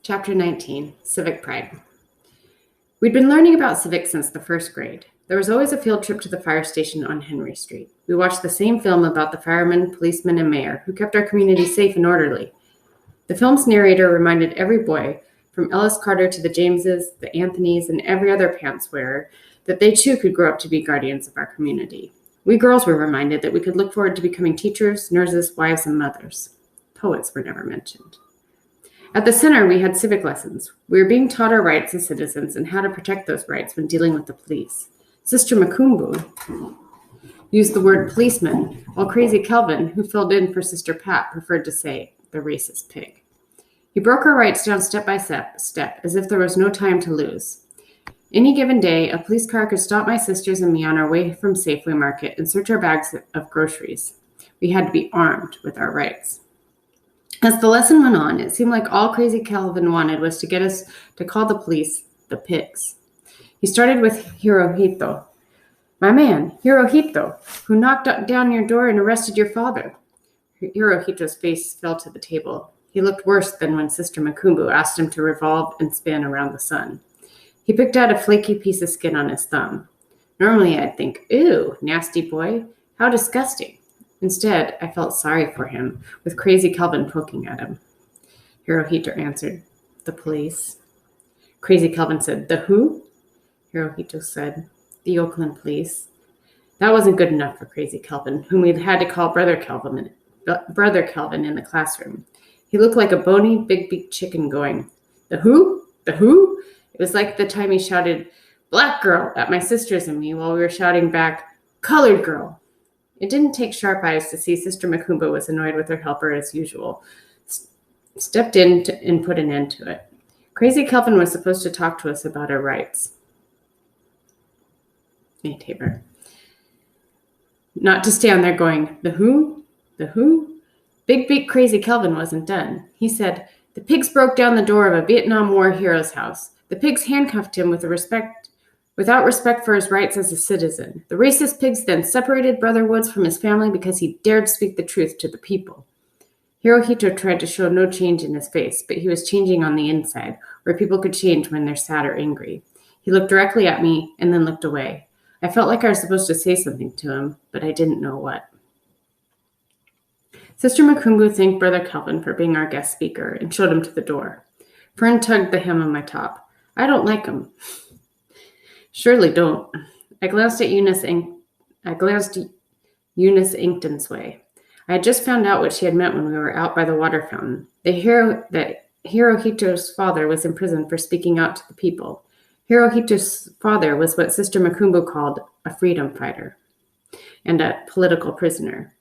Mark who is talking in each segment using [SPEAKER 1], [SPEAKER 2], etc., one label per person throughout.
[SPEAKER 1] Chapter 19, Civic Pride. We'd been learning about civics since the first grade. There was always a field trip to the fire station on Henry Street. We watched the same film about the firemen, policemen, and mayor who kept our community safe and orderly. The film's narrator reminded every boy, from Ellis Carter to the Jameses, the Anthonys, and every other pants wearer, that they too could grow up to be guardians of our community. We girls were reminded that we could look forward to becoming teachers, nurses, wives, and mothers. Poets were never mentioned. At the center, we had civic lessons. We were being taught our rights as citizens and how to protect those rights when dealing with the police. Sister Makumbu used the word policeman, while Crazy Kelvin, who filled in for Sister Pat, preferred to say the racist pig. He broke our rights down step by step, as if there was no time to lose. Any given day, a police car could stop my sisters and me on our way from Safeway Market and search our bags of groceries. We had to be armed with our rights. As the lesson went on, it seemed like all Crazy Kelvin wanted was to get us to call the police the pigs. He started with Hirohito. My man, Hirohito, who knocked down your door and arrested your father. Hirohito's face fell to the table. He looked worse than when Sister Makumbu asked him to revolve and spin around the sun. He picked out a flaky piece of skin on his thumb. Normally I'd think, ew, nasty boy, how disgusting. Instead, I felt sorry for him, with Crazy Kelvin poking at him. Hirohito answered, the police. Crazy Kelvin said, the who? Hirohito said, the Oakland police. That wasn't good enough for Crazy Kelvin, whom we'd had to call Brother Kelvin in the classroom. He looked like a bony, big-beaked chicken going, the who? The who? It was like the time he shouted, black girl, at my sisters and me while we were shouting back, colored girl. It didn't take sharp eyes to see Sister Makumbu was annoyed with her helper as usual. Stepped in and put an end to it. Crazy Kelvin was supposed to talk to us about our rights. Hey, Tabor. Not to stand there going, the who? The who? Big Beak Crazy Kelvin wasn't done. He said, the pigs broke down the door of a Vietnam War hero's house. The pigs handcuffed him without respect for his rights as a citizen. The racist pigs then separated Brother Woods from his family because he dared speak the truth to the people. Hirohito tried to show no change in his face, but he was changing on the inside, where people could change when they're sad or angry. He looked directly at me and then looked away. I felt like I was supposed to say something to him, but I didn't know what. Sister Makumbu thanked Brother Kelvin for being our guest speaker and showed him to the door. Fern tugged the hem of my top. I don't like him. Surely don't. I glanced Eunice Inkton's way. I had just found out what she had meant when we were out by the water fountain. That Hirohito's father was in prison for speaking out to the people. Hirohito's father was what Sister Makumbu called a freedom fighter and a political prisoner.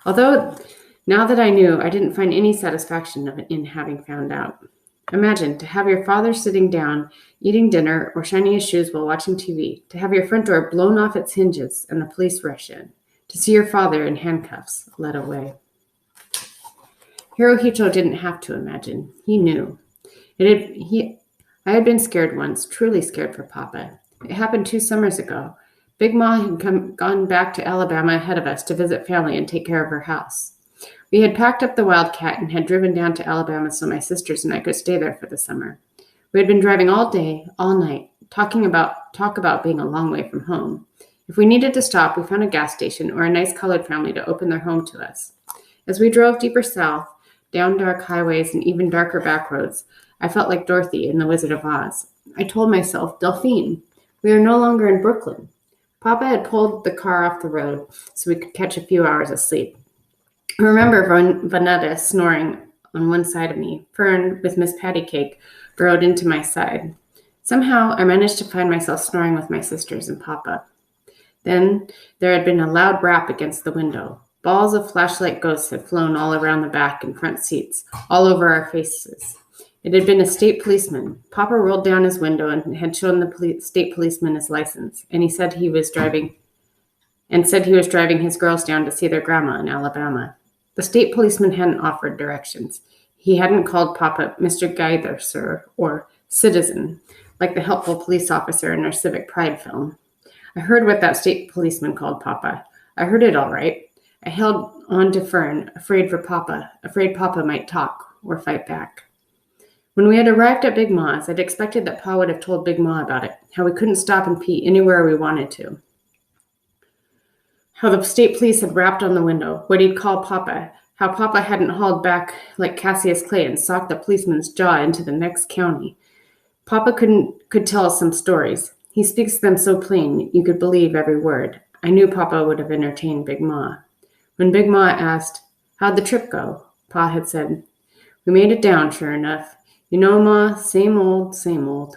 [SPEAKER 1] Although, now that I knew, I didn't find any satisfaction in having found out. Imagine, to have your father sitting down, eating dinner, or shining his shoes while watching TV, to have your front door blown off its hinges and the police rush in, to see your father in handcuffs, led away. Hirohito didn't have to imagine. He knew. I had been scared once, truly scared for Papa. It happened 2 summers ago. Big Ma had gone back to Alabama ahead of us to visit family and take care of her house. We had packed up the Wildcat and had driven down to Alabama so my sisters and I could stay there for the summer. We had been driving all day, all night, talk about being a long way from home. If we needed to stop, we found a gas station or a nice colored family to open their home to us. As we drove deeper south, down dark highways and even darker back roads, I felt like Dorothy in The Wizard of Oz. I told myself, Delphine, we are no longer in Brooklyn. Papa had pulled the car off the road so we could catch a few hours of sleep. I remember Vanetta snoring on one side of me. Fern, with Miss Patty Cake, burrowed into my side. Somehow, I managed to find myself snoring with my sisters and Papa. Then, there had been a loud rap against the window. Balls of flashlight ghosts had flown all around the back and front seats, all over our faces. It had been a state policeman. Papa rolled down his window and had shown the state policeman his license, and he said he was driving his girls down to see their grandma in Alabama. The state policeman hadn't offered directions. He hadn't called Papa Mr. Geither, sir, or citizen, like the helpful police officer in our Civic Pride film. I heard what that state policeman called Papa. I heard it all right. I held on to Fern, afraid Papa might talk or fight back. When we had arrived at Big Ma's, I'd expected that Pa would have told Big Ma about it, how we couldn't stop and pee anywhere we wanted to. How the state police had rapped on the window, what he'd call Papa, how Papa hadn't hauled back like Cassius Clay and socked the policeman's jaw into the next county. Papa could tell us some stories. He speaks them so plain you could believe every word. I knew Papa would have entertained Big Ma. When Big Ma asked, "How'd the trip go?" Pa had said, "We made it down, sure enough. You know, Ma, same old, same old."